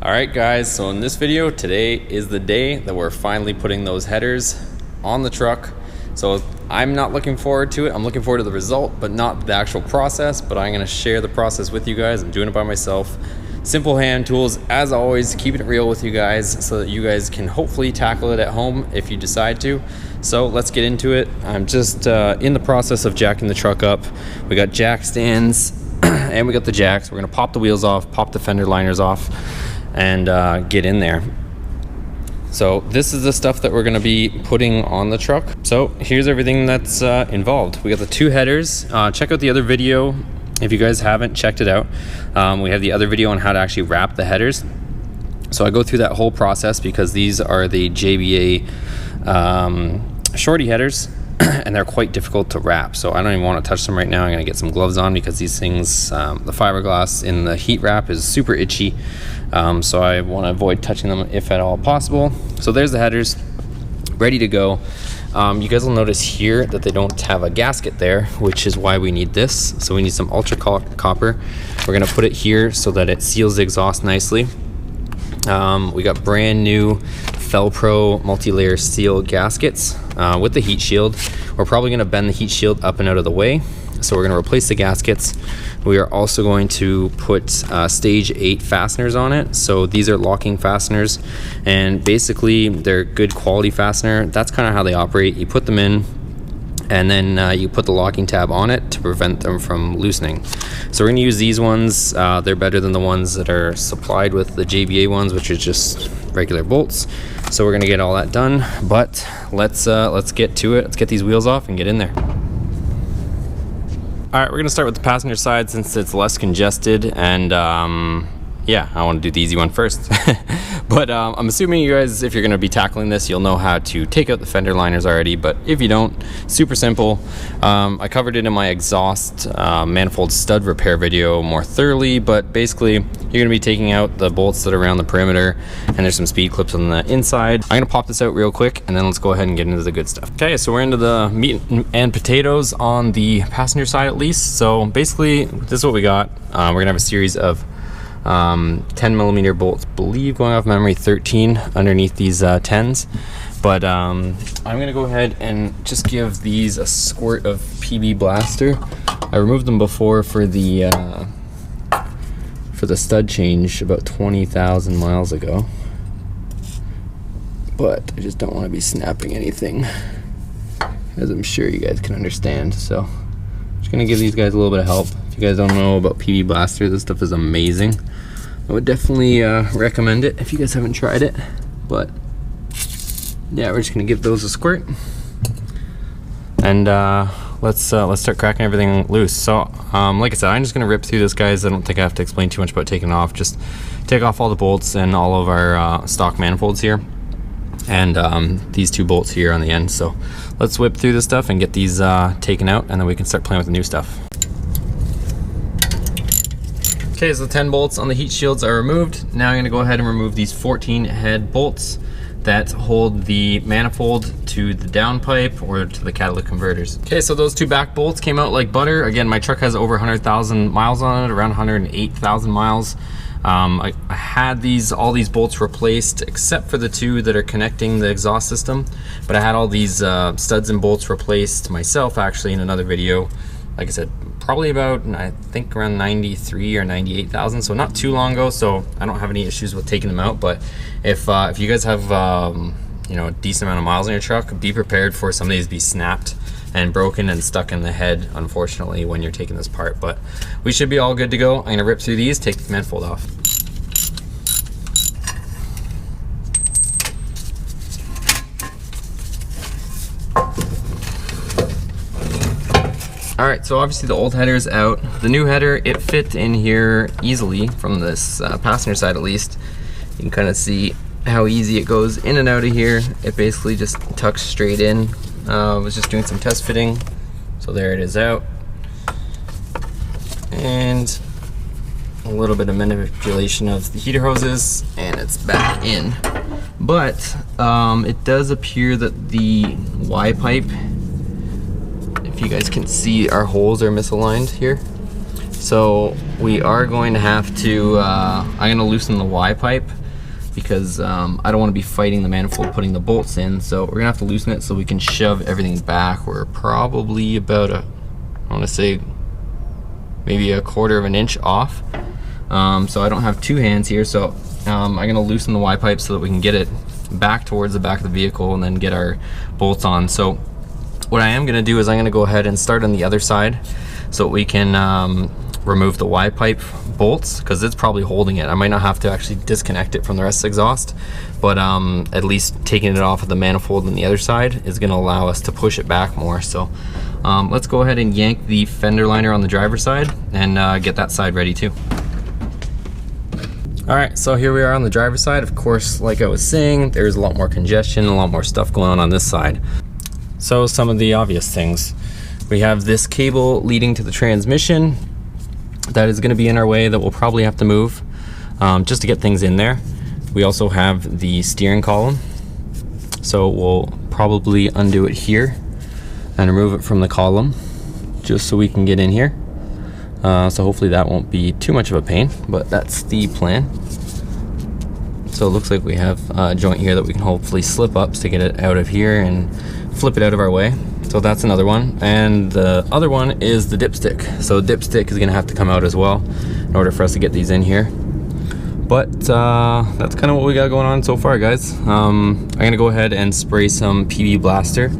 Alright guys, so in this video, today is the day that we're finally putting those headers on the truck. So I'm not looking forward to it. I'm looking forward to the result, but not the actual process. But I'm gonna share the process with you guys. I'm doing it by myself. Simple hand tools, as always, keeping it real with you guys so that you guys can hopefully tackle it at home if you decide to. So let's get into it. I'm just in the process of jacking the truck up. We got jack stands and we got the jacks. We're gonna pop the wheels off, pop the fender liners off, and get in there. So this is the stuff that we're going to be putting on the truck. So here's everything that's involved. We got the two headers. Check out the other video if you guys haven't checked it out. We have the other video on how to actually wrap the headers. So I go through that whole process because these are the JBA Shorty headers and they're quite difficult to wrap. So I don't even want to touch them right now. I'm going to get some gloves on because these things, the fiberglass in the heat wrap is super itchy. So I want to avoid touching them if at all possible. So there's the headers ready to go. You guys will notice here that they don't have a gasket there, which is why we need this. So we need some ultra copper. We're going to put it here so that it seals the exhaust nicely. We got brand new Felpro multi-layer steel gaskets with the heat shield. We're probably going to bend the heat shield up and out of the way. So we're going to replace the gaskets. We are also going to put stage 8 fasteners on it. So these are locking fasteners, and basically they're good quality fastener. That's kind of how they operate. You put them in and then you put the locking tab on it to prevent them from loosening. So we're going to use these ones. They're better than the ones that are supplied with the JBA ones, which are just regular bolts. So we're going to get all that done, but let's get to it. Let's get these wheels off and get in there. All right, we're gonna start with the passenger side since it's less congested, and yeah, I want to do the easy one first. But I'm assuming you guys, if you're gonna be tackling this, you'll know how to take out the fender liners already, but if you don't, super simple. I covered it in my exhaust manifold stud repair video more thoroughly, but basically you're gonna be taking out the bolts that are around the perimeter, and there's some speed clips on the inside. I'm gonna pop this out real quick, and then let's go ahead and get into the good stuff. Okay, so we're into the meat and potatoes on the passenger side at least. So basically, this is what we got. We're gonna have a series of 10mm bolts, believe going off memory 13 underneath these 10s, but I'm gonna go ahead and just give these a squirt of PB Blaster. I removed them before for the stud change about 20,000 miles ago, but I just don't want to be snapping anything, as I'm sure you guys can understand. So I'm just gonna give these guys a little bit of help. If you guys don't know about PB Blaster, this stuff is amazing. I would definitely recommend it if you guys haven't tried it. But yeah, we're just gonna give those a squirt, and let's start cracking everything loose. So like I said, I'm just gonna rip through this, guys. I don't think I have to explain too much about taking it off. Just take off all the bolts and all of our stock manifolds here, and these two bolts here on the end. So let's whip through this stuff and get these taken out, and then we can start playing with the new stuff. Okay, so the 10 bolts on the heat shields are removed. Now I'm gonna go ahead and remove these 14 head bolts that hold the manifold to the downpipe or to the catalytic converters. Okay, so those two back bolts came out like butter. Again, my truck has over 100,000 miles on it, around 108,000 miles. I had all these bolts replaced except for the two that are connecting the exhaust system, but I had all these studs and bolts replaced myself actually in another video. Like I said, probably about, I think around 93 or 98,000, so not too long ago, so I don't have any issues with taking them out. But if you guys have you know, a decent amount of miles on your truck, be prepared for some of these to be snapped and broken and stuck in the head, unfortunately, when you're taking this part. But we should be all good to go. I'm gonna rip through these, take the manifold off. All right, so obviously the old header is out. The new header, it fit in here easily from this passenger side at least. You can kind of see how easy it goes in and out of here. It basically just tucks straight in. I was just doing some test fitting. So there it is out. And a little bit of manipulation of the heater hoses, and it's back in. But it does appear that the Y pipe, if you guys can see, our holes are misaligned here. So we are going to have to, I'm going to loosen the Y pipe because I don't want to be fighting the manifold putting the bolts in. So we're going to have to loosen it so we can shove everything back. We're probably about I want to say maybe 1/4 of an inch off. So I don't have two hands here, so I'm going to loosen the Y pipe so that we can get it back towards the back of the vehicle and then get our bolts on. So what I am going to do is I'm going to go ahead and start on the other side so we can remove the Y pipe bolts, because it's probably holding it. I might not have to actually disconnect it from the rest of the exhaust, but at least taking it off of the manifold on the other side is going to allow us to push it back more. So let's go ahead and yank the fender liner on the driver's side and get that side ready too. All right, so here we are on the driver's side. Of course, like I was saying, there's a lot more congestion, a lot more stuff going on this side. So some of the obvious things. We have this cable leading to the transmission that is going to be in our way that we'll probably have to move just to get things in there. We also have the steering column, so we'll probably undo it here and remove it from the column just so we can get in here. So hopefully that won't be too much of a pain, but that's the plan. So it looks like we have a joint here that we can hopefully slip up to get it out of here and flip it out of our way. So that's another one. And the other one is the dipstick. So dipstick is gonna have to come out as well in order for us to get these in here. But that's kind of what we got going on so far, guys. I'm gonna go ahead and spray some PB Blaster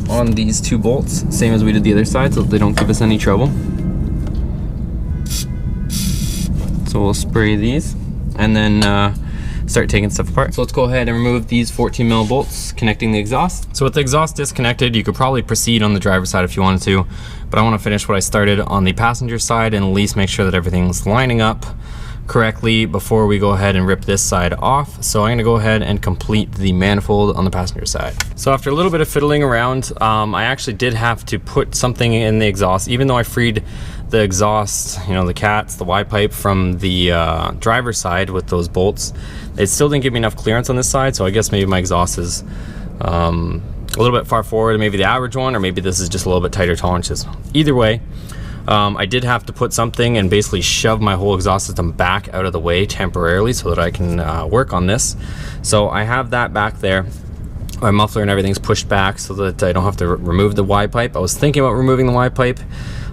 on these two bolts, same as we did the other side, so that they don't give us any trouble. So we'll spray these and then start taking stuff apart. So let's go ahead and remove these 14 mil bolts connecting the exhaust. So with the exhaust disconnected, you could probably proceed on the driver's side if you wanted to, but I want to finish what I started on the passenger side and at least make sure that everything's lining up correctly before we go ahead and rip this side off. So I'm going to go ahead and complete the manifold on the passenger side. So after a little bit of fiddling around, I actually did have to put something in the exhaust, even though I freed the exhaust, you know, the cats, the Y pipe from the driver's side with those bolts. It still didn't give me enough clearance on this side, so I guess maybe my exhaust is a little bit far forward, maybe the average one, or maybe this is just a little bit tighter tolerances. Either way, I did have to put something and basically shove my whole exhaust system back out of the way temporarily so that I can work on this. So I have that back there. My muffler and everything's pushed back so that I don't have to remove the Y pipe. I was thinking about removing the Y pipe.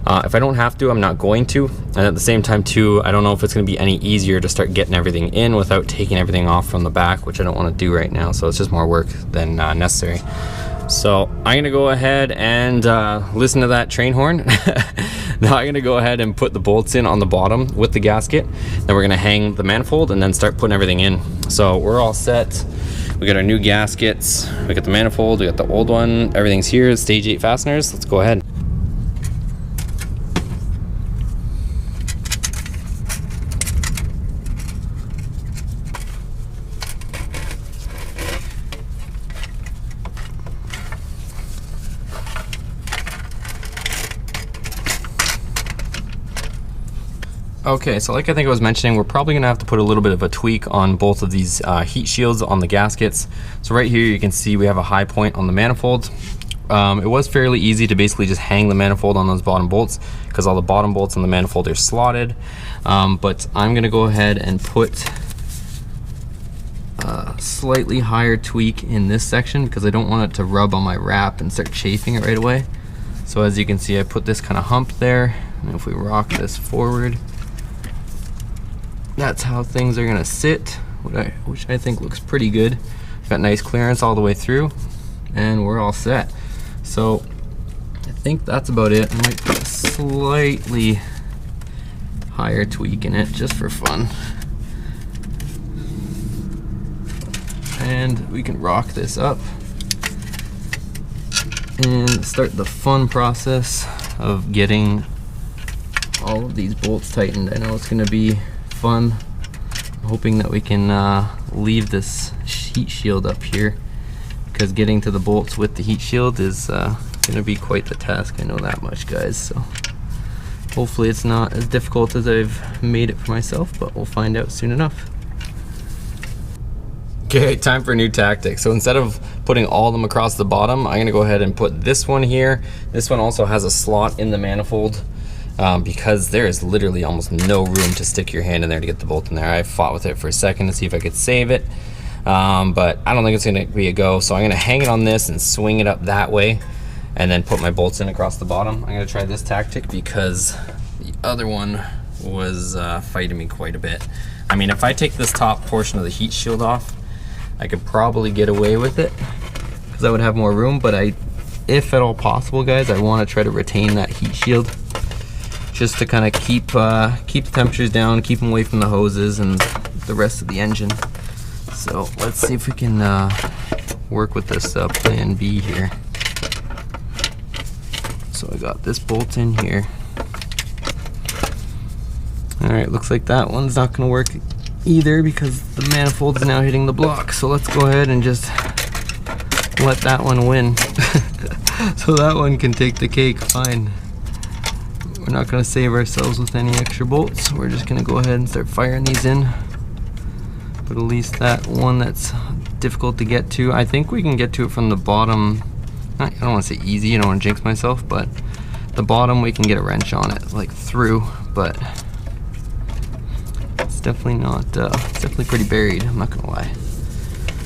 If I don't have to, I'm not going to. And at the same time too, I don't know if it's going to be any easier to start getting everything in without taking everything off from the back, which I don't want to do right now. So it's just more work than necessary. So I'm going to go ahead and listen to that train horn. Now I'm going to go ahead and put the bolts in on the bottom with the gasket. Then we're going to hang the manifold and then start putting everything in. So we're all set. We got our new gaskets. We got the manifold. We got the old one. Everything's here. Stage 8 fasteners. Let's go ahead. Okay, so like I think I was mentioning, we're probably gonna have to put a little bit of a tweak on both of these heat shields on the gaskets. So right here you can see we have a high point on the manifold. It was fairly easy to basically just hang the manifold on those bottom bolts because all the bottom bolts on the manifold are slotted. But I'm gonna go ahead and put a slightly higher tweak in this section because I don't want it to rub on my wrap and start chafing it right away. So as you can see, I put this kind of hump there, and if we rock this forward, that's how things are gonna sit, which I think looks pretty good. Got nice clearance all the way through, and we're all set. So I think that's about it. I might put a slightly higher tweak in it just for fun. And we can rock this up and start the fun process of getting all of these bolts tightened. I know it's gonna be fun. I'm hoping that we can leave this heat shield up here because getting to the bolts with the heat shield is gonna be quite the task. I know that much, guys. So hopefully it's not as difficult as I've made it for myself, but we'll find out soon enough. Okay, time for a new tactic. So instead of putting all of them across the bottom, I'm gonna go ahead and put this one here. This one also has a slot in the manifold because there is literally almost no room to stick your hand in there to get the bolt in there. I fought with it for a second to see if I could save it, but I don't think it's gonna be a go. So I'm gonna hang it on this and swing it up that way and then put my bolts in across the bottom. I'm gonna try this tactic because the other one was fighting me quite a bit. I mean, if I take this top portion of the heat shield off, I could probably get away with it because I would have more room, but if at all possible, guys, I want to try to retain that heat shield just to kind of keep the temperatures down, keep them away from the hoses and the rest of the engine. So let's see if we can work with this plan B here. So I got this bolt in here. All right, looks like that one's not gonna work either because the manifold is now hitting the block. So let's go ahead and just let that one win. So that one can take the cake, fine. We're not gonna save ourselves with any extra bolts. We're just gonna go ahead and start firing these in. But at least that one that's difficult to get to, I think we can get to it from the bottom. I don't wanna say easy, I don't wanna jinx myself, but the bottom we can get a wrench on it, like through, but it's definitely not, it's definitely pretty buried, I'm not gonna lie.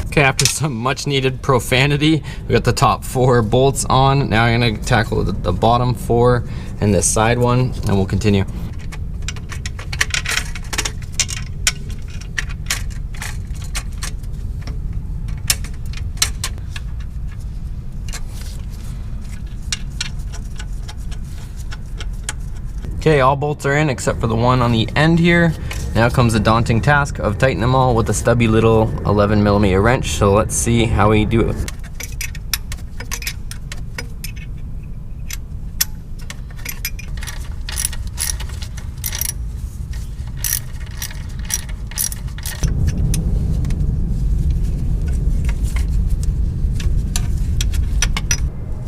Okay, after some much needed profanity, we got the top 4 bolts on. Now I'm gonna tackle the bottom 4 and this side one, and we'll continue. Okay, all bolts are in except for the one on the end here. Now comes the daunting task of tightening them all with a stubby little 11mm wrench. So let's see how we do it.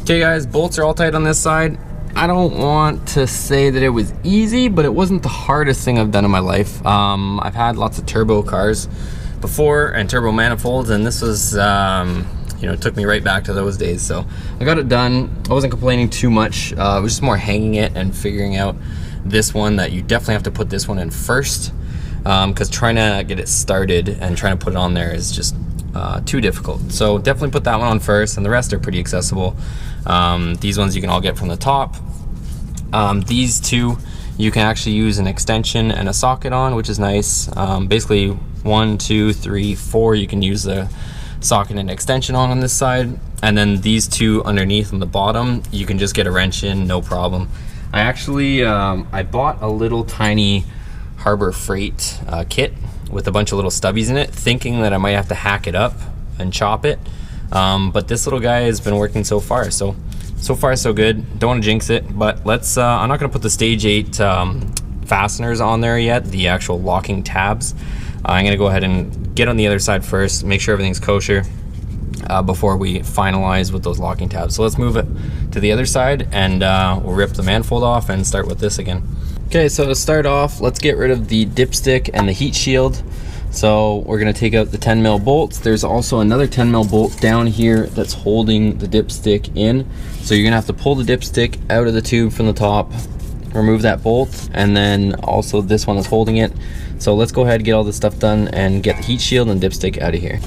Okay guys, bolts are all tight on this side. I don't want to say that it was easy, but it wasn't the hardest thing I've done in my life. I've had lots of turbo cars before and turbo manifolds, and this was, you know, it took me right back to those days. So I got it done. I wasn't complaining too much. It was just more hanging it and figuring out this one, that you definitely have to put this one in first, because trying to get it started and trying to put it on there is just too difficult. So definitely put that one on first, and the rest are pretty accessible. These ones you can all get from the top. These two you can actually use an extension and a socket on, which is nice. Basically 1, 2, 3, 4 you can use the socket and extension on this side, and then these two underneath on the bottom you can just get a wrench in, no problem. I actually I bought a little tiny Harbor Freight kit with a bunch of little stubbies in it, thinking that I might have to hack it up and chop it, but this little guy has been working so far. So far so good. Don't want to jinx it, but let's I'm not gonna put the stage 8 fasteners on there yet, the actual locking tabs. I'm gonna go ahead and get on the other side first, make sure everything's kosher before we finalize with those locking tabs. So let's move it to the other side, and we'll rip the manifold off and start with this again. Okay, so to start off, let's get rid of the dipstick and the heat shield. So we're gonna take out the 10mm bolts. There's also another 10mm bolt down here that's holding the dipstick in. So you're gonna have to pull the dipstick out of the tube from the top, remove that bolt, and then also this one is holding it. So let's go ahead and get all this stuff done and get the heat shield and dipstick out of here.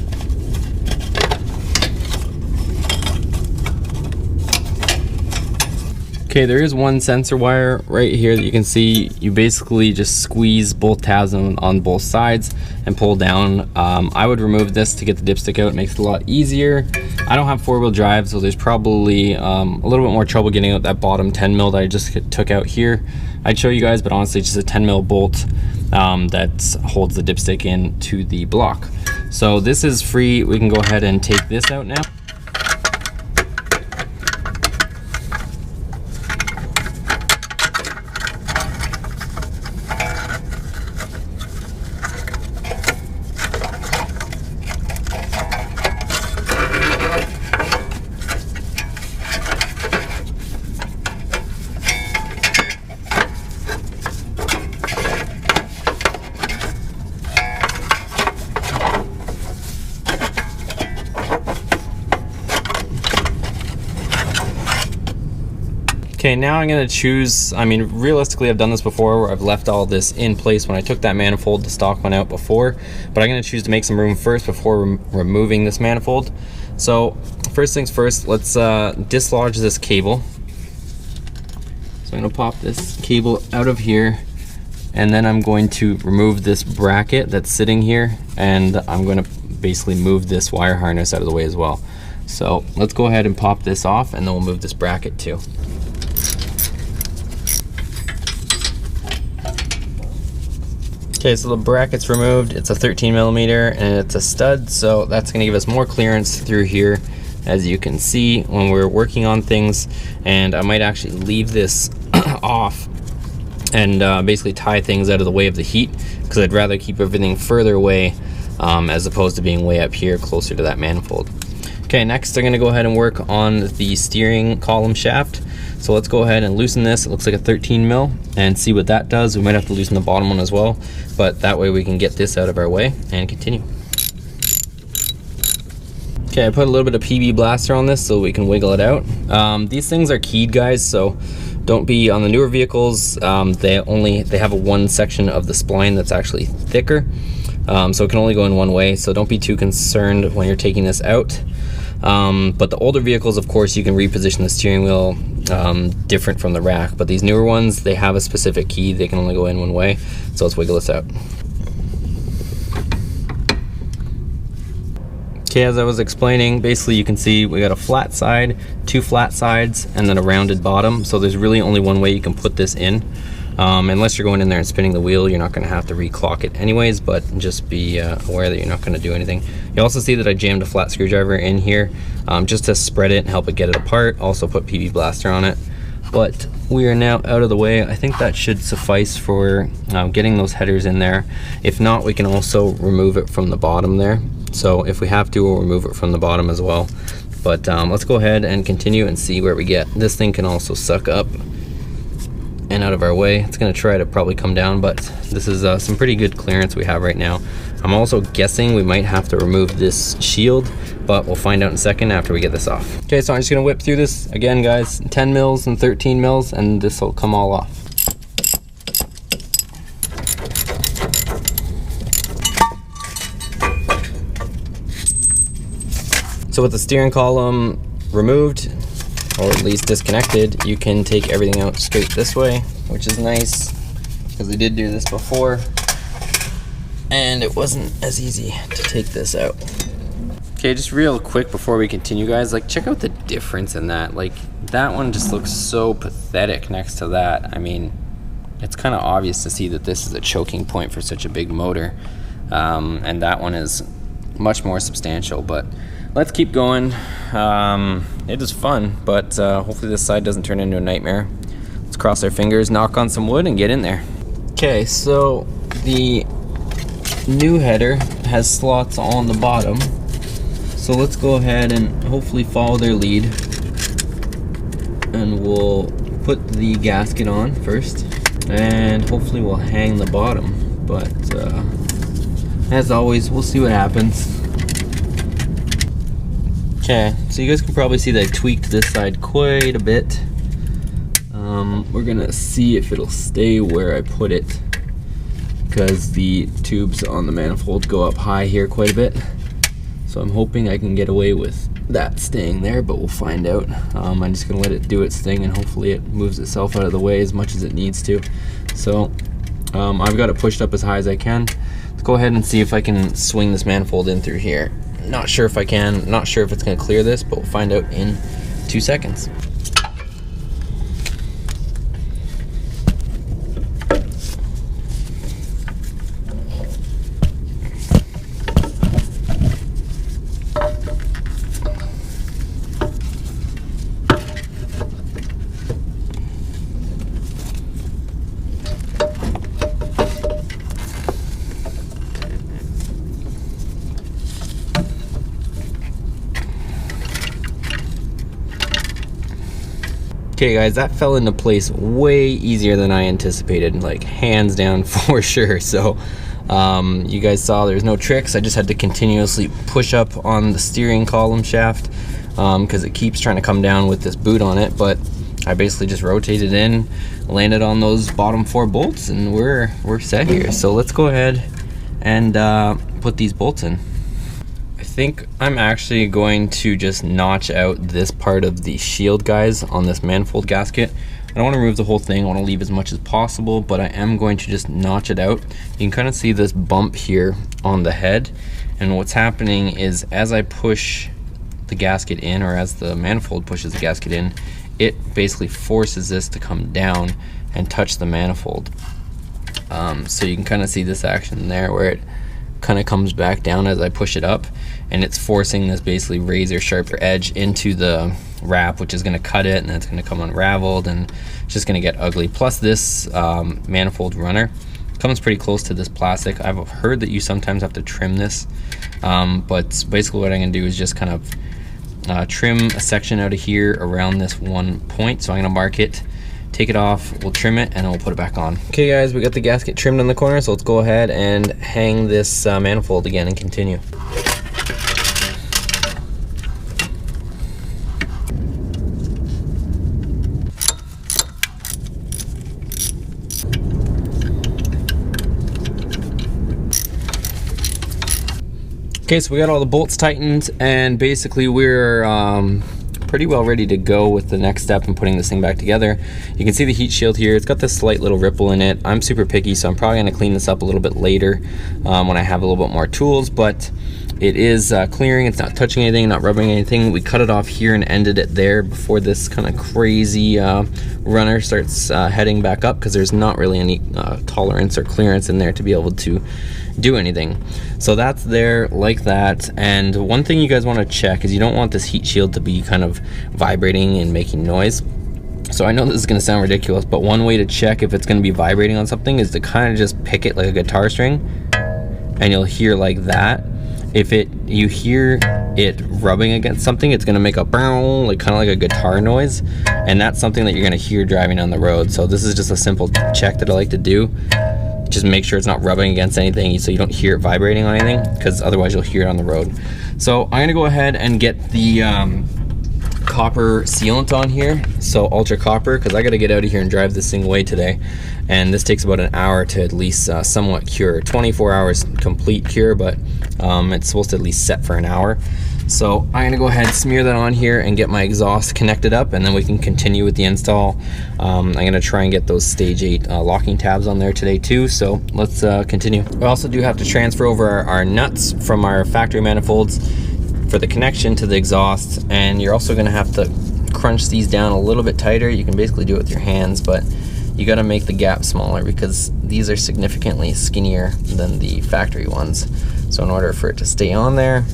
Okay, there is one sensor wire right here that you can see. You basically just squeeze both tabs on both sides and pull down. I would remove this to get the dipstick out. It makes it a lot easier. I don't have 4-wheel drive, so there's probably a little bit more trouble getting out that bottom 10mm that I just took out here. I'd show you guys, but honestly just a 10mm bolt that holds the dipstick in to the block. So this is free. We can go ahead and take this out now. Okay, now I'm gonna choose, I mean, realistically I've done this before where I've left all this in place when I took that manifold, the stock one out before, but I'm gonna choose to make some room first before removing this manifold. So first things first, let's dislodge this cable. So I'm gonna pop this cable out of here, and then I'm going to remove this bracket that's sitting here, and I'm gonna basically move this wire harness out of the way as well. So let's go ahead and pop this off, and then we'll move this bracket too. Okay, so the bracket's removed. It's a 13mm and it's a stud, so that's gonna give us more clearance through here, as you can see when we're working on things. And I might actually leave this off and basically tie things out of the way of the heat, because I'd rather keep everything further away as opposed to being way up here closer to that manifold. Okay, next I'm gonna go ahead and work on the steering column shaft. So let's go ahead and loosen this. It looks like a 13mm, and see what that does. We might have to loosen the bottom one as well, but that way we can get this out of our way and continue. Okay, I put a little bit of PB Blaster on this so we can wiggle it out. These things are keyed, guys, so don't be on the newer vehicles. They have a one section of the spline that's actually thicker, so it can only go in one way, so don't be too concerned when you're taking this out. But the older vehicles, of course, you can reposition the steering wheel different from the rack, but these newer ones, they have a specific key. They can only go in one way, so let's wiggle this out. Okay, as I was explaining, basically you can see we got a flat side, two flat sides, and then a rounded bottom, so there's really only one way you can put this in. Unless you're going in there and spinning the wheel, you're not going to have to reclock it anyways, but just be aware that you're not going to do anything. You also see that I jammed a flat screwdriver in here just to spread it and help it get it apart. Also put PB Blaster on it. But we are now out of the way. I think that should suffice for getting those headers in there. If not, we can also remove it from the bottom there. So if we have to, we'll remove it from the bottom as well. But let's go ahead and continue and see where we get. This thing can also suck up and out of our way. It's gonna try to probably come down, but this is some pretty good clearance we have right now. I'm also guessing we might have to remove this shield, but we'll find out in a second after we get this off. Okay, so I'm just gonna whip through this again, guys. 10 mils and 13 mils, and this will come all off. So with the steering column removed, or at least disconnected, you can take everything out straight this way, which is nice because we did do this before and it wasn't as easy to take this out. Okay, just real quick before we continue, guys, like, check out the difference in that. Like, that one just looks so pathetic next to that. I mean, it's kind of obvious to see that this is a choking point for such a big motor, and that one is much more substantial. But let's keep going. It is fun, but hopefully this side doesn't turn into a nightmare. Let's cross our fingers, knock on some wood, and get in there. Okay, so the new header has slots on the bottom, so let's go ahead and hopefully follow their lead, and we'll put the gasket on first, and hopefully we'll hang the bottom, but as always, we'll see what happens. Okay, so you guys can probably see that I tweaked this side quite a bit. We're gonna see if it'll stay where I put it, because the tubes on the manifold go up high here quite a bit. So I'm hoping I can get away with that staying there, but we'll find out. I'm just gonna let it do its thing, and hopefully it moves itself out of the way as much as it needs to. So I've got it pushed up as high as I can. Let's go ahead and see if I can swing this manifold in through here. Not sure if I can, not sure if it's gonna clear this, but we'll find out in 2 seconds. Okay guys, that fell into place way easier than I anticipated, like hands down for sure. So you guys saw there's no tricks. I just had to continuously push up on the steering column shaft because it keeps trying to come down with this boot on it, but I basically just rotated in, landed on those bottom 4 bolts, and we're set here. So let's go ahead and put these bolts in. I think I'm actually going to just notch out this part of the shield, guys, on this manifold gasket. I don't want to remove the whole thing. I want to leave as much as possible, but I am going to just notch it out. You can kind of see this bump here on the head, and what's happening is as I push the gasket in, or as the manifold pushes the gasket in, it basically forces this to come down and touch the manifold. So you can kind of see this action there where it kind of comes back down as I push it up, and it's forcing this basically razor sharp edge into the wrap, which is going to cut it, and then it's going to come unraveled, and it's just going to get ugly. Plus this manifold runner comes pretty close to this plastic. I've heard that you sometimes have to trim this, but basically what I'm going to do is just kind of trim a section out of here around this one point. So I'm going to mark it, take it off, we'll trim it, and then we'll put it back on. Okay guys, we got the gasket trimmed in the corner, so let's go ahead and hang this manifold again and continue. Okay, so we got all the bolts tightened, and basically we're pretty well ready to go with the next step in putting this thing back together. You can see the heat shield here. It's got this slight little ripple in it. I'm super picky, so I'm probably going to clean this up a little bit later when I have a little bit more tools, but it is clearing. It's not touching anything, not rubbing anything. We cut it off here and ended it there before this kind of crazy runner starts heading back up, because there's not really any tolerance or clearance in there to be able to do anything. So that's there like that. And one thing you guys want to check is you don't want this heat shield to be kind of vibrating and making noise. So I know this is going to sound ridiculous, but one way to check if it's going to be vibrating on something is to kind of just pick it like a guitar string, and you'll hear like that. If you hear it rubbing against something, it's going to make a bow, like kind of like a guitar noise, and that's something that you're going to hear driving on the road. So this is just a simple check that I like to do. Just make sure it's not rubbing against anything so you don't hear it vibrating on anything, because otherwise you'll hear it on the road. So I'm gonna go ahead and get the copper sealant on here, so ultra copper, because I gotta get out of here and drive this thing away today, and this takes about an hour to at least somewhat cure. 24 hours complete cure, but it's supposed to at least set for an hour. So I'm gonna go ahead and smear that on here and get my exhaust connected up, and then we can continue with the install. I'm gonna try and get those stage 8 locking tabs on there today too, so let's continue. We also do have to transfer over our nuts from our factory manifolds for the connection to the exhaust, and you're also gonna have to crunch these down a little bit tighter. You can basically do it with your hands, but you gotta make the gap smaller because these are significantly skinnier than the factory ones. So in order for it to stay on there,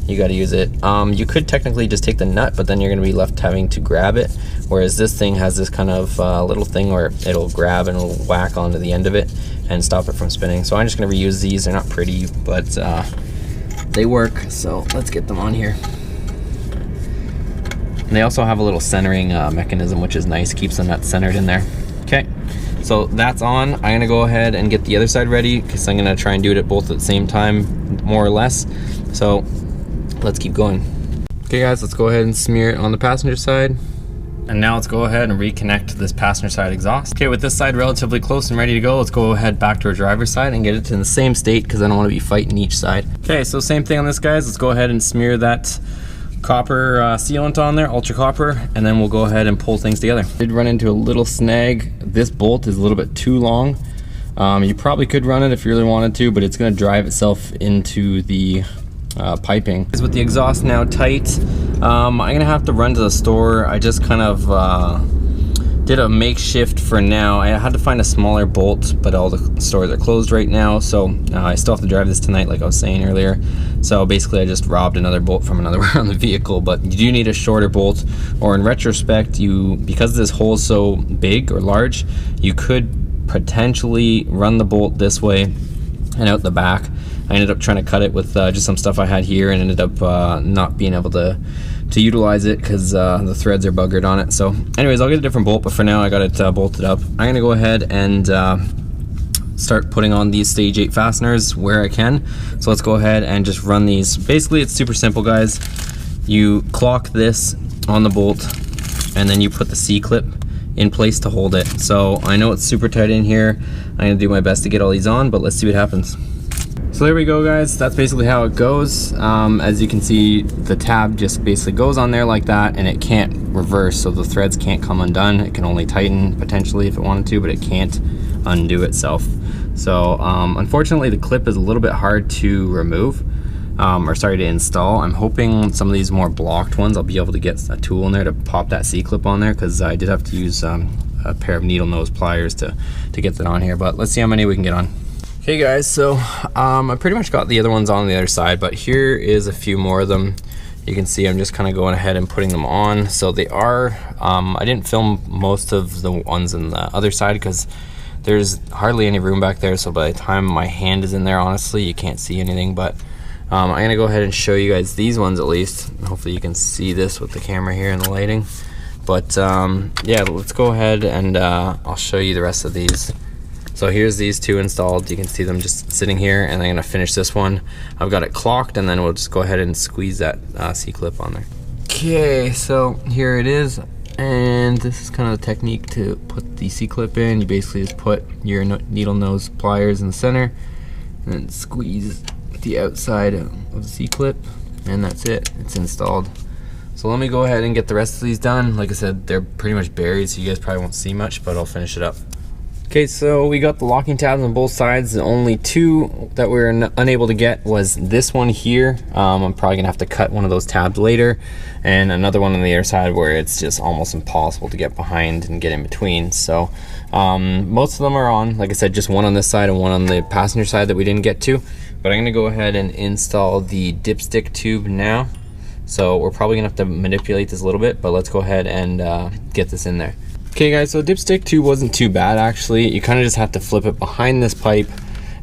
you got to use it. You could technically just take the nut, but then you're going to be left having to grab it, whereas this thing has this kind of little thing where it'll grab and it'll whack onto the end of it and stop it from spinning. So I'm just going to reuse these. They're not pretty, but they work, so let's get them on here. And they also have a little centering mechanism, which is nice, keeps the nut centered in there. Okay, so that's on. I'm going to go ahead and get the other side ready, because I'm going to try and do it at both at the same time, more or less. So let's keep going. Okay guys, let's go ahead and smear it on the passenger side. And now let's go ahead and reconnect this passenger side exhaust. Okay, with this side relatively close and ready to go, let's go ahead back to our driver's side and get it in the same state, because I don't want to be fighting each side. Okay, so same thing on this, guys. Let's go ahead and smear that copper sealant on there, ultra copper, and then we'll go ahead and pull things together. I did run into a little snag. This bolt is a little bit too long. You probably could run it if you really wanted to, but it's going to drive itself into the piping. With the exhaust now tight, I'm gonna have to run to the store. I just kind of did a makeshift for now. I had to find a smaller bolt, but all the stores are closed right now, so I still have to drive this tonight, like I was saying earlier. So basically I just robbed another bolt from another on the vehicle, but you do need a shorter bolt, or in retrospect, because this hole is so big or large, you could potentially run the bolt this way and out the back. I ended up trying to cut it with just some stuff I had here, and ended up not being able to utilize it because the threads are buggered on it. So anyways, I'll get a different bolt, but for now I got it bolted up. I'm gonna go ahead and start putting on these stage 8 fasteners where I can. So let's go ahead and just run these. Basically it's super simple, guys. You clock this on the bolt, and then you put the C-clip in place to hold it. So I know it's super tight in here. I'm gonna do my best to get all these on, but let's see what happens. So there we go, guys. That's basically how it goes. As you can see, the tab just basically goes on there like that, and it can't reverse, so the threads can't come undone. It can only tighten potentially if it wanted to, but it can't undo itself. So unfortunately, the clip is a little bit hard to remove, or sorry, to install. I'm hoping some of these more blocked ones, I'll be able to get a tool in there to pop that C-clip on there, because I did have to use a pair of needle nose pliers to get that on here. But let's see how many we can get on. Okay guys, so I pretty much got the other ones on the other side, but here is a few more of them. You can see I'm just kind of going ahead and putting them on. So they are, I didn't film most of the ones on the other side because there's hardly any room back there, so by the time my hand is in there, honestly, you can't see anything. But I'm gonna go ahead and show you guys these ones at least. Hopefully you can see this with the camera here and the lighting. But yeah, let's go ahead and I'll show you the rest of these. So here's these two installed. You can see them just sitting here, and I'm gonna finish this one. I've got it clocked, and then we'll just go ahead and squeeze that C-clip on there. Okay, so here it is, and this is kind of the technique to put the C-clip in. You basically just put your needle nose pliers in the center, and then squeeze the outside of the C-clip, and that's it. It's installed. So let me go ahead and get the rest of these done. Like I said, they're pretty much buried, so you guys probably won't see much, but I'll finish it up. Okay, so we got the locking tabs on both sides. The only two that we were unable to get was this one here. I'm probably gonna have to cut one of those tabs later, and another one on the other side where it's just almost impossible to get behind and get in between. So most of them are on. Like I said, just one on this side and one on the passenger side that we didn't get to. But I'm gonna go ahead and install the dipstick tube now. So we're probably gonna have to manipulate this a little bit, but let's go ahead and get this in there. Okay guys, so dipstick tube wasn't too bad actually. You kind of just have to flip it behind this pipe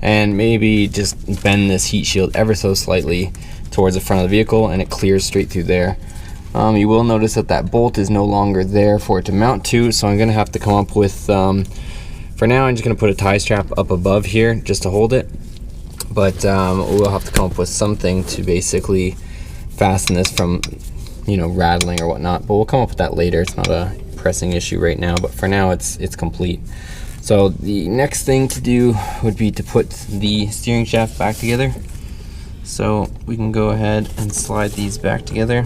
and maybe just bend this heat shield ever so slightly towards the front of the vehicle, and it clears straight through there. You will notice that that bolt is no longer there for it to mount to, so I'm gonna have to come up with, for now I'm just gonna put a tie strap up above here just to hold it. But we'll have to come up with something to basically fasten this from, you know, rattling or whatnot, but we'll come up with that later. It's not a pressing issue right now, but for now it's complete. So the next thing to do would be to put the steering shaft back together. So we can go ahead and slide these back together.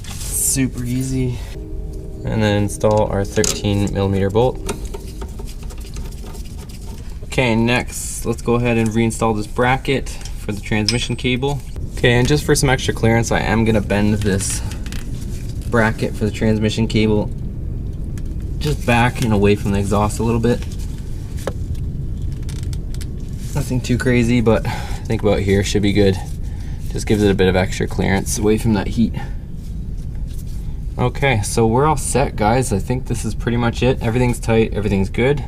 Super easy. And then install our 13mm bolt. Okay, next let's go ahead and reinstall this bracket for the transmission cable. Okay, and just for some extra clearance, I am gonna bend this bracket for the transmission cable just back and away from the exhaust a little bit. Nothing too crazy, but I think about here should be good. Just gives it a bit of extra clearance away from that heat. Okay, so we're all set, guys. I think this is pretty much it. Everything's tight, everything's good.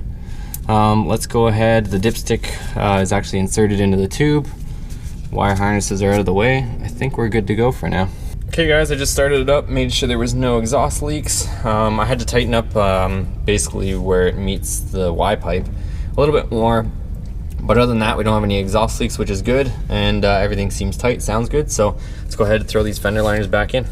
Let's go ahead. The dipstick is actually inserted into the tube. Wire harnesses are out of the way. I think we're good to go for now. Okay guys, I just started it up, made sure there was no exhaust leaks. I had to tighten up basically where it meets the Y pipe a little bit more, but other than that we don't have any exhaust leaks, which is good, and everything seems tight, sounds good. So let's go ahead and throw these fender liners back in.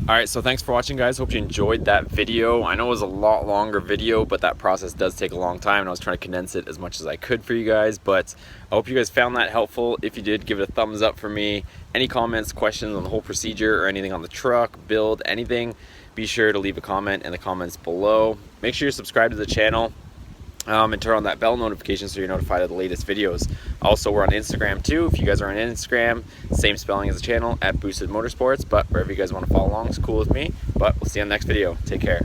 Alright, so thanks for watching, guys. Hope you enjoyed that video. I know it was a lot longer video, but that process does take a long time, and I was trying to condense it as much as I could for you guys. But I hope you guys found that helpful. If you did, give it a thumbs up for me. Any comments, questions on the whole procedure, or anything on the truck, build, anything, be sure to leave a comment in the comments below. Make sure you're subscribed to the channel. And turn on that bell notification so you're notified of the latest videos. Also, we're on Instagram too. If you guys are on Instagram, same spelling as the channel, @BoostedMotorsports. But wherever you guys want to follow along is cool with me. But we'll see you on the next video. Take care.